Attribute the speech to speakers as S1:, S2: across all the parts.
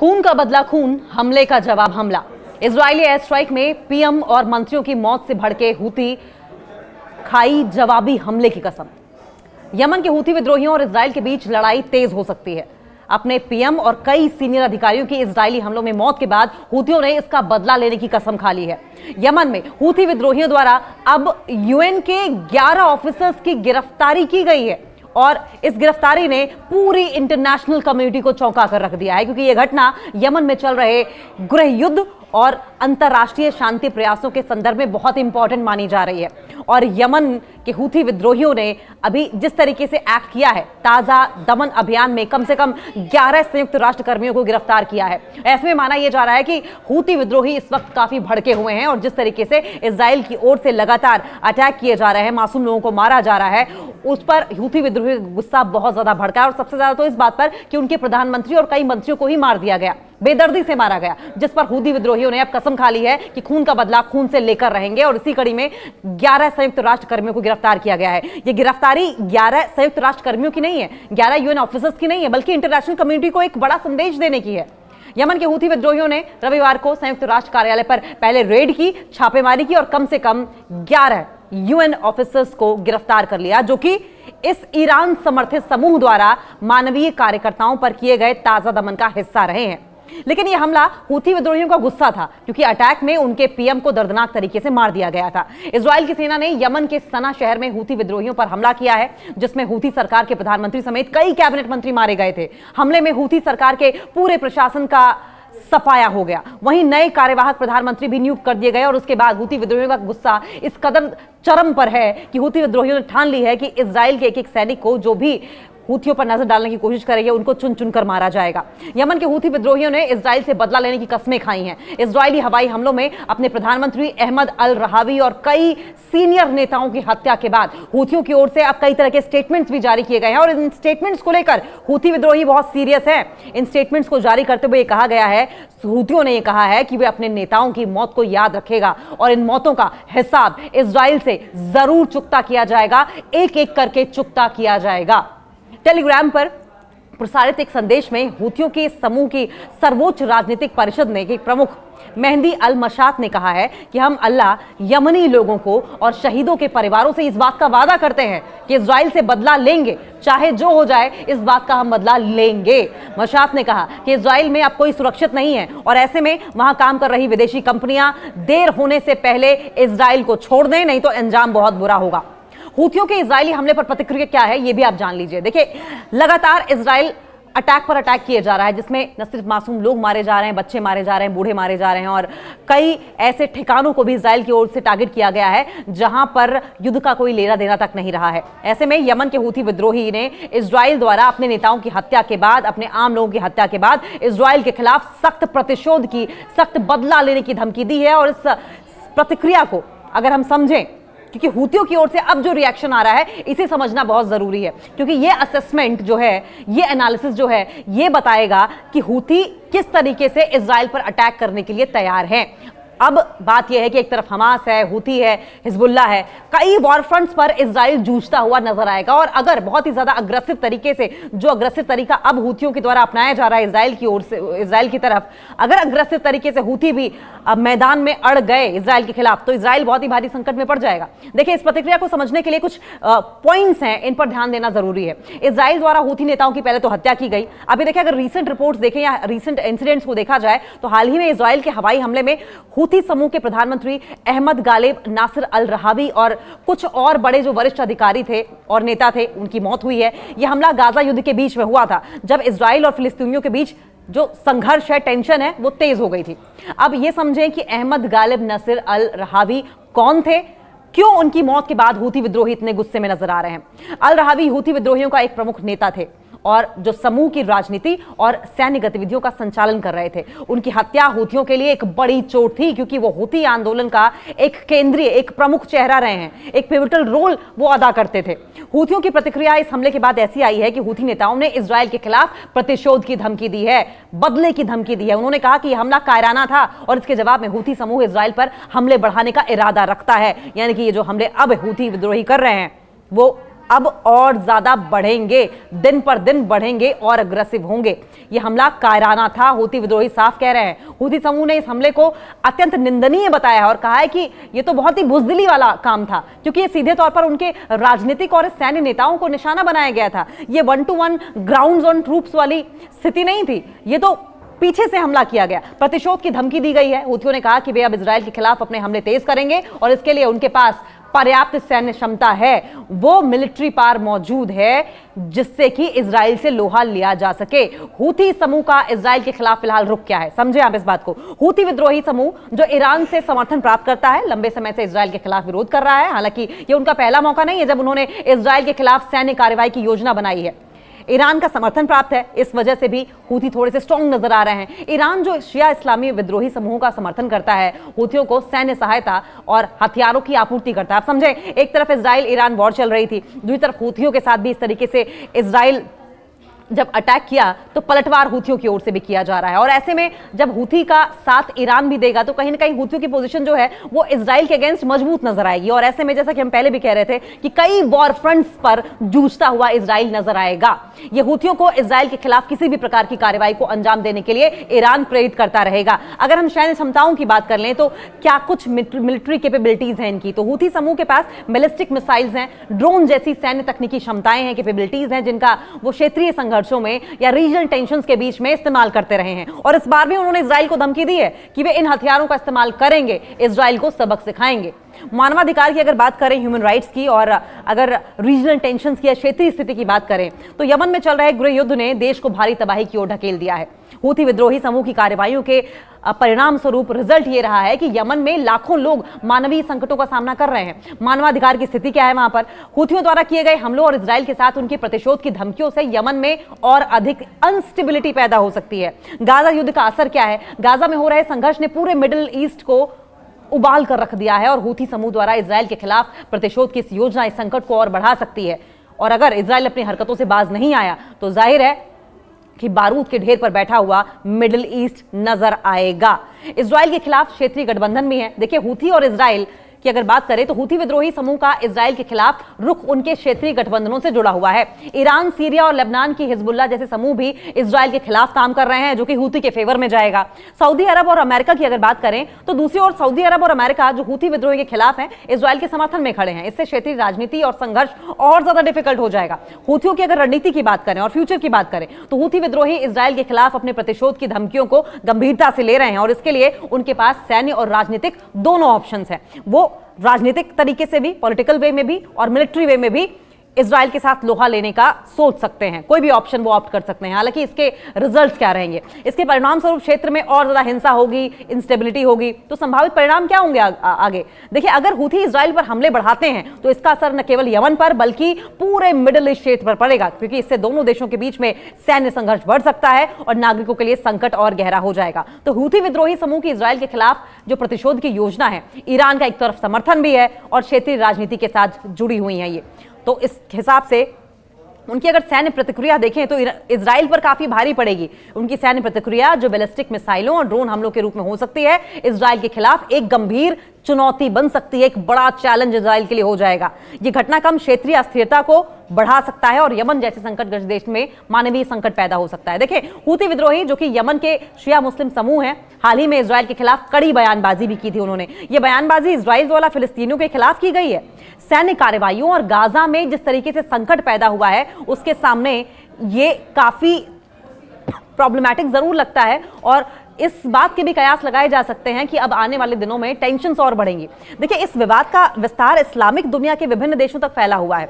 S1: खून का बदला खून, हमले का जवाब हमला। इजरायली एयर स्ट्राइक में पीएम और मंत्रियों की मौत से भड़के हूती खाई जवाबी हमले की कसम। यमन के हूती विद्रोहियों और इजराइल के बीच लड़ाई तेज हो सकती है। अपने पीएम और कई सीनियर अधिकारियों की इजरायली हमलों में मौत के बाद हूतियों ने इसका बदला लेने की कसम खा ली है। यमन में हूती विद्रोहियों द्वारा अब यूएन के 11 ऑफिसर्स की गिरफ्तारी की गई है और इस गिरफ्तारी ने पूरी इंटरनेशनल कम्युनिटी को चौंका कर रख दिया है, क्योंकि यह घटना यमन में चल रहे गृह युद्ध और अंतर्राष्ट्रीय शांति प्रयासों के संदर्भ में बहुत इंपॉर्टेंट मानी जा रही है। और यमन के हूती विद्रोहियों ने अभी जिस तरीके से एक्ट किया है, ताजा दमन अभियान में कम से कम 11 संयुक्त राष्ट्र कर्मियों को गिरफ्तार किया है। ऐसे में माना यह जा रहा है कि हूती विद्रोही इस वक्त काफी भड़के हुए हैं और जिस तरीके से इजराइल की ओर से लगातार अटैक किए जा रहे हैं, मासूम लोगों को मारा जा रहा है, उस पर हूती विद्रोही गुस्सा बहुत ज्यादा भड़का है। और सबसे ज्यादा तो इस बात पर कि उनके प्रधानमंत्री और कई मंत्रियों को ही मार दिया गया, बेदर्दी से मारा गया, जिस पर हूती विद्रोहियों ने अब कसम खा ली है कि खून का बदला खून से लेकर रहेंगे। और इसी कड़ी में 11 संयुक्त राष्ट्र कर्मियों को गिरफ्तार किया गया है। यह गिरफ्तारी 11 संयुक्त राष्ट्र कर्मियों की नहीं है, 11 यूएन ऑफिसर्स की नहीं है, बल्कि इंटरनेशनल कम्युनिटी को एक बड़ा संदेश देने की है। यमन के हूती विद्रोहियों ने रविवार को संयुक्त राष्ट्र कार्यालय पर पहले रेड की, छापेमारी की और कम से कम 11 यूएन ऑफिसर्स को गिरफ्तार कर लिया, जो कि इस ईरान समर्थित समूह द्वारा मानवीय कार्यकर्ताओं पर किए गए ताजा दमन का हिस्सा रहे हैं। लेकिन यह हमला हूती विद्रोहियों का गुस्सा था, क्योंकि अटैक में उनके पीएम को दर्दनाक तरीके से मार दिया गया था। इजराइल की सेना ने यमन के सना शहर में हूती विद्रोहियों पर हमला किया है, जिसमें हूती सरकार के प्रधानमंत्री समेत कई कैबिनेट मंत्री मारे गए थे। हमले में हूती सरकार के पूरे प्रशासन का सफाया हो गया। वहीं नए कार्यवाहक प्रधानमंत्री भी नियुक्त कर दिए गए और उसके बाद हूती विद्रोहियों का गुस्सा इस कदर चरम पर है कि हूती विद्रोहियों ने ठान ली है कि इजराइल के एक सैनिक को जो भी हूतियों पर नजर डालने की कोशिश करेंगे, उनको चुन चुनकर मारा जाएगा। यमन के हूती विद्रोहियों ने इजराइल से बदला लेने की कस्में खाई हैं। इजरायली हवाई हमलों में अपने प्रधानमंत्री अहमद अल रहावी और कई सीनियर नेताओं की हत्या के बाद हूतियों की ओर से अब कई तरह के स्टेटमेंट्स भी जारी किए गए हैं और इन स्टेटमेंट्स को लेकर हूती विद्रोही बहुत सीरियस हैं। इन स्टेटमेंट्स को जारी करते हुए कहा गया है, हूतियों ने यह कहा है कि वे अपने नेताओं की मौत को याद रखेगा और इन मौतों का हिसाब इजराइल से जरूर चुकता किया जाएगा, एक एक करके चुकता किया जाएगा। टेलीग्राम पर प्रसारित एक संदेश में हूतियों के समूह की सर्वोच्च राजनीतिक परिषद ने एक प्रमुख मेहंदी अल मशात ने कहा है कि हम अल्लाह, यमनी लोगों को और शहीदों के परिवारों से इस बात का वादा करते हैं कि इजराइल से बदला लेंगे, चाहे जो हो जाए, इस बात का हम बदला लेंगे। मशात ने कहा कि इजराइल में अब कोई सुरक्षित नहीं है और ऐसे में वहां काम कर रही विदेशी कंपनियां देर होने से पहले इजराइल को छोड़ दें, नहीं तो अंजाम बहुत बुरा होगा। हूतियों के इजरायली हमले पर प्रतिक्रिया क्या है, यह भी आप जान लीजिए। देखिए, लगातार इजराइल अटैक पर अटैक किए जा रहा है, जिसमें न सिर्फ मासूम लोग मारे जा रहे हैं, बच्चे मारे जा रहे हैं, बूढ़े मारे जा रहे हैं और कई ऐसे ठिकानों को भी इजराइल की ओर से टारगेट किया गया है जहां पर युद्ध का कोई लेना देना तक नहीं रहा है। ऐसे में यमन के हूती विद्रोही ने इजराइल द्वारा अपने नेताओं की हत्या के बाद, अपने आम लोगों की हत्या के बाद इजराइल के खिलाफ सख्त प्रतिशोध की, सख्त बदला लेने की धमकी दी है। और इस प्रतिक्रिया को अगर हम समझें, क्योंकि हूतियों की ओर से अब जो रिएक्शन आ रहा है, इसे समझना बहुत जरूरी है, क्योंकि ये असेसमेंट जो है, ये एनालिसिस जो है, ये बताएगा कि हूती किस तरीके से इजराइल पर अटैक करने के लिए तैयार हैं। अब बात यह है कि एक तरफ हमास है, हूती है, हिजबुल्लाह है, कई वॉर फ्रंट्स पर इजराइल जूझता हुआ नजर आएगा। और अगर बहुत ही ज्यादा अग्रेसिव तरीके से, जो अग्रेसिव तरीका अब हूतियों के द्वारा अपनाया जा रहा है इजराइल की ओर से, इजराइल की तरफ, अगर अग्रेसिव तरीके से हूती भी अब मैदान में अड़ गए इजराइल के खिलाफ, तो इजराइल बहुत ही भारी संकट में पड़ जाएगा। देखिए, इस प्रतिक्रिया को समझने के लिए कुछ पॉइंट्स हैं, इन पर ध्यान देना जरूरी है। इजराइल द्वारा हूती नेताओं की पहले तो हत्या की गई। अभी देखिए, अगर रीसेंट रिपोर्ट्स देखें या रीसेंट इंसिडेंट्स को देखा जाए, तो हाल ही में इजराइल के हवाई हमले में हूती समूह के प्रधानमंत्री अहमद गालिब नासिर अल रहावी और कुछ और बड़े जो वरिष्ठ अधिकारी थे और नेता थे, उनकी मौत हुई है। यह हमला गाजा युद्ध के बीच में हुआ था, जब इजराइल और फिलिस्तीनियों के बीच जो संघर्ष है, टेंशन है, वो तेज हो गई थी। अब ये समझें कि अहमद गालिब नासिर अल रहावी कौन थे, क्यों उनकी मौत के बाद हूती विद्रोही इतने गुस्से में नजर आ रहे हैं। अल रहावी हूती विद्रोहियों का एक प्रमुख नेता थे और जो समूह की राजनीति और सैन्य गतिविधियों का संचालन कर रहे थे। उनकी हत्या हूतियों के लिए एक बड़ी चोट थी, क्योंकि वो हूती आंदोलन का एक केंद्रीय, एक प्रमुख चेहरा रहे हैं, एक पिवटल रोल वो अदा करते थे। हूतियों की प्रतिक्रिया इस हमले के बाद ऐसी आई है कि हूती नेताओं ने इजराइल के खिलाफ प्रतिशोध की धमकी दी है, बदले की धमकी दी है। उन्होंने कहा कि यह हमला कायराना था और इसके जवाब में हूती समूह इजराइल पर हमले बढ़ाने का इरादा रखता है। यानी कि ये जो हमले अब हूती विद्रोही कर रहे हैं, वो अब और ज्यादा बढ़ेंगे, दिन पर दिन बढ़ेंगे और अग्रेसिव होंगे। यह हमला कायराना था, हूथी विद्रोही साफ कह रहे हैं। हूथी समूह ने इस हमले को अत्यंत निंदनीय बताया है और कहा है कि यह तो बहुत ही बुजदिली वाला काम था, क्योंकि यह सीधे तौर पर उनके राजनीतिक और सैन्य नेताओं को निशाना बनाया गया था। यह 1-to-1 ग्राउंड्स ऑन ट्रूप्स वाली स्थिति नहीं थी, यह तो पीछे से हमला किया गया, प्रतिशोध की धमकी दी गई है। हूथियों ने कहा कि वे अब इजराइल के खिलाफ अपने हमले तेज करेंगे और इसके लिए उनके पास पर्याप्त सैन्य क्षमता है, वो मिलिट्री पावर मौजूद है जिससे कि इजराइल से लोहा लिया जा सके। हूथी समूह का इजराइल के खिलाफ फिलहाल रुख क्या है, समझे आप इस बात को। हूथी विद्रोही समूह जो ईरान से समर्थन प्राप्त करता है, लंबे समय से इजराइल के खिलाफ विरोध कर रहा है। हालांकि यह उनका पहला मौका नहीं है जब उन्होंने इजराइल के खिलाफ सैन्य कार्रवाई की योजना बनाई है। ईरान का समर्थन प्राप्त है, इस वजह से भी हूथी थोड़े से स्ट्रॉन्ग नजर आ रहे हैं। ईरान जो शिया इस्लामी विद्रोही समूहों का समर्थन करता है, हूथियों को सैन्य सहायता और हथियारों की आपूर्ति करता है। आप समझे, एक तरफ इजराइल ईरान वॉर चल रही थी, दूसरी तरफ हूथियों के साथ भी इस तरीके से इजराइल जब अटैक किया तो पलटवार हूथियों की ओर से भी किया जा रहा है। और ऐसे में जब हूथी का साथ ईरान भी देगा तो कहीं ना कहीं हूथियों की पोजीशन जो है वो इजराइल के अगेंस्ट मजबूत नजर आएगी। और ऐसे में जैसा कि हम पहले भी कह रहे थे कि कई वॉर फ्रंट्स पर जूझता हुआ इजराइल नजर आएगा। ये हूथियों को इजराइल के खिलाफ किसी भी प्रकार की कार्रवाई को अंजाम देने के लिए ईरान प्रेरित करता रहेगा। अगर हम सैन्य क्षमताओं की बात कर लें तो क्या कुछ मिलिट्री कैपेबिलिटीज हैं इनकी, तो हूथी समूह के पास बैलिस्टिक मिसाइल्स हैं, ड्रोन जैसी सैन्य तकनीकी क्षमताएं हैं, कैपेबिलिटीज हैं जिनका वो क्षेत्रीय संघर्षों में या रीजनल टेंशंस के बीच में इस्तेमाल करते रहे हैं। और इस बार भी उन्होंने इजराइल को धमकी दी है कि वे इन हथियारों का इस्तेमाल करेंगे, इजराइल को सबक सिखाएंगे। मानवाधिकार की अगर बात करें, ह्यूमन राइट्स की, और अगर रीजनल टेंशंस की या क्षेत्रीय स्थिति की बात करें तो यमन में चल रहे गृह युद्ध ने देश को भारी तबाही की ओर ढकेल दिया है। हूथी विद्रोही समूह की कार्रवाइयों के परिणाम स्वरूप रिजल्ट ये रहा है कि यमन में लाखों लोग मानवीय संकटों का सामना कर रहे हैं। मानवाधिकार की स्थिति क्या है वहां पर? हूथियों द्वारा किए गए हमलों और इजराइल के साथ उनके प्रतिशोध की धमकियों से यमन में और अधिक अनस्टेबिलिटी पैदा हो सकती है। गाजा युद्ध का असर क्या है? गाजा में हो रहे संघर्ष ने पूरे मिडिल ईस्ट को उबाल कर रख दिया है और हूथी समूह द्वारा इजराइल के खिलाफ प्रतिशोध की इस योजना इस संकट को और बढ़ा सकती है। और अगर इजराइल अपनी हरकतों से बाज नहीं आया तो जाहिर है कि बारूद के ढेर पर बैठा हुआ मिडिल ईस्ट नजर आएगा। इजराइल के खिलाफ क्षेत्रीय गठबंधन भी है। देखिए, हूथी और इजराइल की अगर बात करें तो हूथी विद्रोही समूह का इजराइल के खिलाफ रुख उनके क्षेत्रीय गठबंधनों से जुड़ा हुआ है। ईरान, सीरिया और लेबनान की हिजबुल्लाह जैसे समूह भी इजराइल के खिलाफ काम कर रहे हैं, जो कि हूथी के फेवर में जाएगा। सऊदी अरब और अमेरिका की अगर बात करें तो दूसरी ओर सऊदी अरब और अमेरिका जो हूथी विद्रोही के खिलाफ हैं, इजराइल के समर्थन में खड़े हैं। इससे क्षेत्रीय राजनीति और संघर्ष और ज्यादा डिफिकल्ट हो जाएगा। हूथियों की अगर रणनीति की बात करें और फ्यूचर की बात करें तो हूथी विद्रोही इजराइल के खिलाफ अपने प्रतिशोध की धमकियों को गंभीरता से ले रहे हैं और इसके लिए उनके पास सैन्य और राजनीतिक दोनों ऑप्शंस हैं। वो राजनीतिक तरीके से भी, पॉलिटिकल वे में भी और मिलिट्री वे में भी इजराइल के साथ लोहा लेने का सोच सकते हैं। कोई भी ऑप्शन वो ऑप्ट कर सकते हैं। हालांकि इसके रिजल्ट्स क्या रहेंगे, इसके परिणाम स्वरूप क्षेत्र में और ज्यादा हिंसा होगी, इंस्टेबिलिटी होगी, तो संभावित परिणाम क्या होंगे आगे? देखिए, अगर हूथी इजराइल पर हमले बढ़ाते हैं तो इसका असर न केवल यमन पर बल्कि पूरे मिडिल ईस्ट क्षेत्र पर पड़ेगा, क्योंकि इससे दोनों देशों के बीच में सैन्य संघर्ष बढ़ सकता है और नागरिकों के लिए संकट और गहरा हो जाएगा। तो हूथी विद्रोही समूह की इजराइल के खिलाफ जो प्रतिशोध की योजना है, ईरान का एक तरफ समर्थन भी है और क्षेत्रीय राजनीति के साथ जुड़ी हुई है ये। तो इस हिसाब से उनकी अगर सैन्य प्रतिक्रिया देखें तो इजराइल पर काफी भारी पड़ेगी। उनकी सैन्य प्रतिक्रिया जो बैलिस्टिक मिसाइलों और ड्रोन हमलों के रूप में हो सकती है, इजराइल के खिलाफ एक गंभीर चुनौती बन सकती है, एक बड़ा चैलेंज इजराइल के लिए हो जाएगा। ये घटनाक्रम क्षेत्रीय अस्थिरता को बढ़ा सकता है और यमन जैसे संकटग्रस्त देश में मानवीय संकट पैदा हो सकता है। देखिए, हूथी विद्रोही जो कि यमन के शिया मुस्लिम समूह हैं, हाल ही में इजराइल के खिलाफ कड़ी बयानबाजी भी की थी उन्होंने। ये बयानबाजी इजराइल द्वारा फिलिस्तीनियों के खिलाफ की गई है। सैन्य कार्रवाइयों और गाजा में जिस तरीके से संकट पैदा हुआ है उसके सामने ये काफी प्रॉब्लमैटिक जरूर लगता है और इस बात के भी कयास लगाए जा सकते हैं कि अब आने वाले दिनों में टेंशन्स और बढ़ेंगी। देखिए, इस विवाद का विस्तार इस्लामिक दुनिया के विभिन्न देशों तक फैला हुआ है।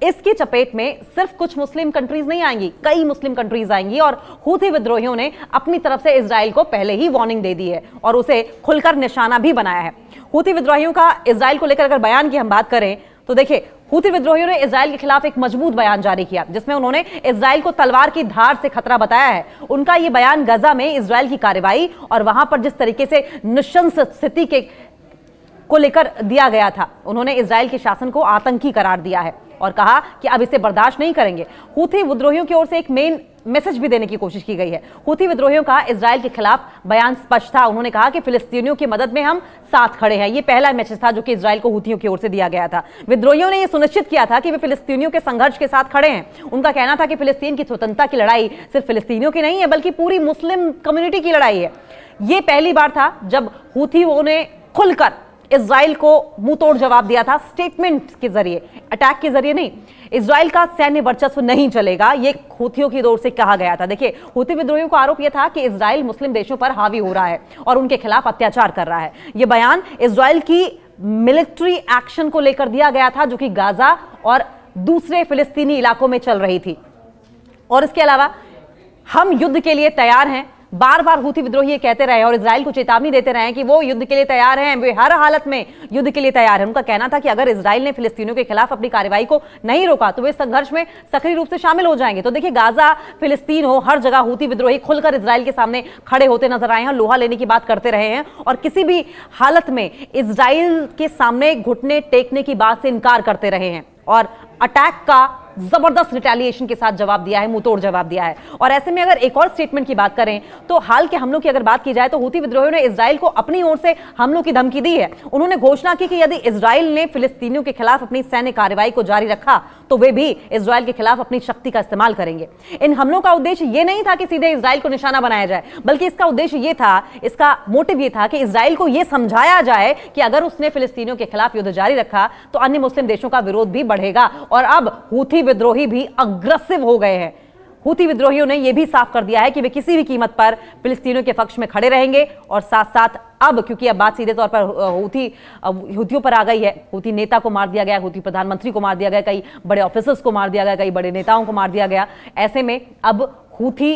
S1: इसकी चपेट में सिर्फ कुछ मुस्लिम कंट्रीज नहीं आएंगी, कई मुस्लिम कंट्रीज आएंगी और हूथी विद्रोहियों ने अपनी तरफ से इजराइल को पहले ही वार्निंग दे दी है और उसे खुलकर निशाना भी बनाया है। हूथी विद्रोहियों का इजराइल को लेकर अगर बयान की हम बात करें तो देखिए, हूथी विद्रोहियों ने इजराइल के खिलाफ एक मजबूत बयान जारी किया जिसमें उन्होंने इजराइल को तलवार की धार से खतरा बताया है। उनका यह बयान गजा में इजराइल की कार्रवाई और वहां पर जिस तरीके से नृशंस स्थिति को लेकर दिया गया था, उन्होंने इजराइल के शासन को आतंकी करार दिया है और कहा कि अब इसे बर्दाश्त नहीं करेंगे। हूथी विद्रोहियों की ओर से एक मेन मैसेज भी देने की कोशिश की गई है। हूथी विद्रोहियों का इजराइल के खिलाफ बयान स्पष्ट था। उन्होंने कहा कि फिलिस्तीनियों की मदद में हम साथ खड़े हैं। यह पहला मैसेज था जो कि इजराइल को हूथियों की ओर से दिया गया था। विद्रोहियों ने यह सुनिश्चित किया था कि वे फिलिस्तीनियों के संघर्ष के साथ खड़े हैं। उनका कहना था कि फिलिस्तीन की स्वतंत्रता की लड़ाई सिर्फ फिलिस्तीनियों की नहीं है बल्कि पूरी मुस्लिम कम्युनिटी की लड़ाई है। यह पहली बार था जब हूथियों ने खुलकर इजराइल को मुंहतोड़ जवाब दिया था, स्टेटमेंट के जरिए, अटैक के जरिए नहीं। इजराइल का सैन्य वर्चस्व नहीं चलेगा, यह हूथियों की ओर से कहा गया था। देखिए, हूथी विद्रोहियों का आरोप यह था कि इजराइल मुस्लिम देशों पर हावी हो रहा है और उनके खिलाफ अत्याचार कर रहा है। यह बयान इजराइल की मिलिट्री एक्शन को लेकर दिया गया था जो कि गाजा और दूसरे फिलिस्तीनी इलाकों में चल रही थी। और इसके अलावा हम युद्ध के लिए तैयार हैं, बार बार हूथी विद्रोही ये कहते रहे और इजराइल को चेतावनी देते रहे कि वो युद्ध के लिए तैयार हैं, वे हर हालत में युद्ध के लिए तैयार हैं। उनका कहना था कि अगर इजराइल ने फिलिस्तीनियों के खिलाफ अपनी कार्रवाई को नहीं रोका तो वे संघर्ष में सक्रिय रूप से शामिल हो जाएंगे। तो देखिए, गाजा, फिलिस्तीन हो, हर जगह हूथी विद्रोही खुलकर इजराइल के सामने खड़े होते नजर आए हैं, लोहा लेने की बात करते रहे हैं और किसी भी हालत में इजराइल के सामने घुटने टेकने की बात से इनकार करते रहे हैं और अटैक का जबरदस्त रिटेलिएशन के साथ जवाब दिया है, मुंहतोड़ जवाब दिया है। और ऐसे में अगर एक और स्टेटमेंट की बात करें तो हाल के हमलों की अगर बात की जाए तो हूथी विद्रोहियों ने इजराइल को अपनी ओर से हमलों की धमकी दी है। उन्होंने घोषणा की कि यदि इजराइल ने फिलिस्तीनियों के खिलाफ अपनी सैन्य कार्रवाई को जारी रखा तो वे भी इजराइल के खिलाफ अपनी शक्ति का इस्तेमाल करेंगे। इन हमलों का उद्देश्य यह नहीं था कि सीधे इजराइल को निशाना बनाया जाए, बल्कि इसका उद्देश्य यह था, इसका मोटिव यह था कि इजराइल को यह समझाया जाए कि अगर उसने फिलिस्तीनियों के खिलाफ युद्ध जारी रखा तो अन्य मुस्लिम देशों का विरोध भी बढ़ेगा। और अब हूथी विद्रोही भी अग्रेसिव हो गए हैं। हूथी विद्रोहियों ने यह भी साफ कर दिया है कि वे किसी भी कीमत पर फिलिस्तीनियों के पक्ष में खड़े रहेंगे और साथ साथ अब, क्योंकि अब बात सीधे तौर पर हूथियों पर आ गई है, हूथी नेता को मार दिया गया, हूथी प्रधानमंत्री को मार दिया गया, कई बड़े ऑफिसर्स को मार दिया गया, कई बड़े नेताओं को मार दिया गया। ऐसे में अब हूथी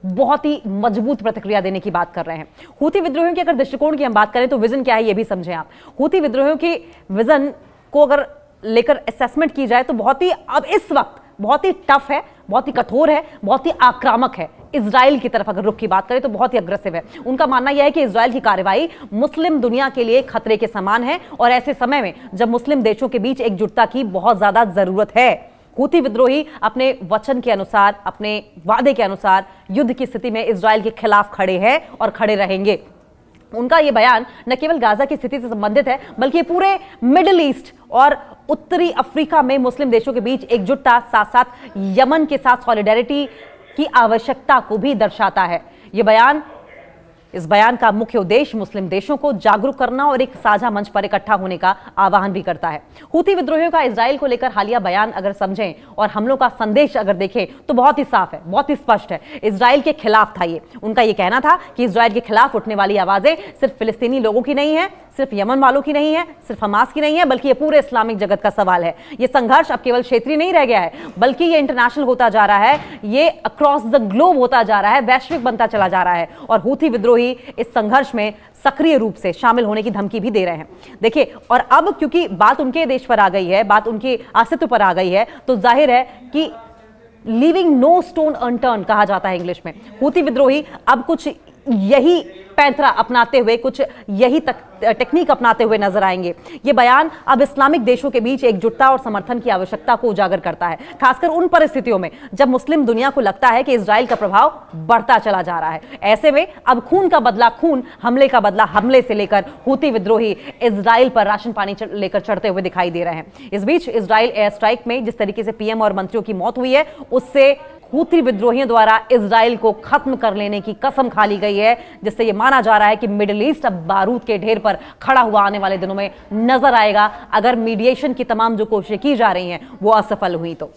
S1: बहुत ही मजबूत प्रतिक्रिया देने की बात कर रहे हैं। हूथी विद्रोहियों के अगर दृष्टिकोण की हम बात करें तो विजन क्या है, यह भी समझें आप। हूथी विद्रोहियों की विजन को अगर लेकर असेसमेंट की जाए तो बहुत ही, अब इस वक्त बहुत ही टफ है, बहुत ही कठोर है, बहुत ही आक्रामक है। इजराइल की तरफ अगर रुख की बात करें तो बहुत ही अग्रेसिव है। उनका मानना यह है कि इजराइल की कार्रवाई मुस्लिम दुनिया के लिए खतरे के समान है और ऐसे समय में जब मुस्लिम देशों के बीच एकजुटता की बहुत ज्यादा जरूरत है। हूथी विद्रोही अपने वचन के अनुसार, अपने वादे के अनुसार युद्ध की स्थिति में इजराइल के खिलाफ खड़े हैं और खड़े रहेंगे। उनका यह बयान न केवल गाजा की स्थिति से संबंधित है बल्कि पूरे मिडिल ईस्ट और उत्तरी अफ्रीका में मुस्लिम देशों के बीच एकजुटता, साथ साथ यमन के साथ सॉलिडेरिटी की आवश्यकता को भी दर्शाता है। इस बयान का मुख्य उद्देश्य मुस्लिम देशों को जागरूक करना और एक साझा मंच पर इकट्ठा होने का आह्वान भी करता है। हूथी विद्रोहियों का इजराइल को लेकर हालिया बयान अगर समझें और हमलों का संदेश अगर देखें तो बहुत ही साफ है, बहुत ही स्पष्ट है। इजराइल के खिलाफ था ये। उनका ये कहना था कि इजराइल के खिलाफ उठने वाली आवाजें सिर्फ फिलिस्तीनी लोगों की नहीं है, सिर्फ यमन वालों की नहीं है, सिर्फ हमास की नहीं है, बल्कि ये पूरे इस्लामिक जगत का सवाल है। ये संघर्ष अब केवल क्षेत्रीय नहीं रह गया है बल्कि ये इंटरनेशनल होता जा रहा है, ये अक्रॉस द ग्लोब होता जा रहा है, वैश्विक बनता चला जा रहा है। और हूथी विद्रोही इस संघर्ष में सक्रिय रूप से शामिल होने की धमकी भी दे रहे हैं। देखिए, और अब क्योंकि बात उनके देश पर आ गई है, बात उनके अस्तित्व पर आ गई है, तो जाहिर है कि लीविंग नो स्टोन अनटर्न कहा जाता है इंग्लिश में। हूथी विद्रोही अब कुछ यही पैंतरा अपनाते हुए, कुछ यही टेक्निक अपनाते हुए नजर आएंगे। यह बयान अब इस्लामिक देशों के बीच एकजुटता और समर्थन की आवश्यकता को उजागर करता है, खासकर उन परिस्थितियों में जब मुस्लिम दुनिया को लगता है कि इजराइल का प्रभाव बढ़ता चला जा रहा है। ऐसे में अब खून का बदला खून, हमले का बदला हमले से लेकर हूथी विद्रोही इजराइल पर राशन पानी लेकर चढ़ते हुए दिखाई दे रहे हैं। इस बीच इजराइल एयर स्ट्राइक में जिस तरीके से पीएम और मंत्रियों की मौत हुई है, उससे हूथी विद्रोहियों द्वारा इजराइल को खत्म कर लेने की कसम खा ली गई है, जिससे यह माना जा रहा है कि मिडिल ईस्ट अब बारूद के ढेर पर खड़ा हुआ आने वाले दिनों में नजर आएगा, अगर मीडिएशन की तमाम जो कोशिशें की जा रही हैं वो असफल हुई तो।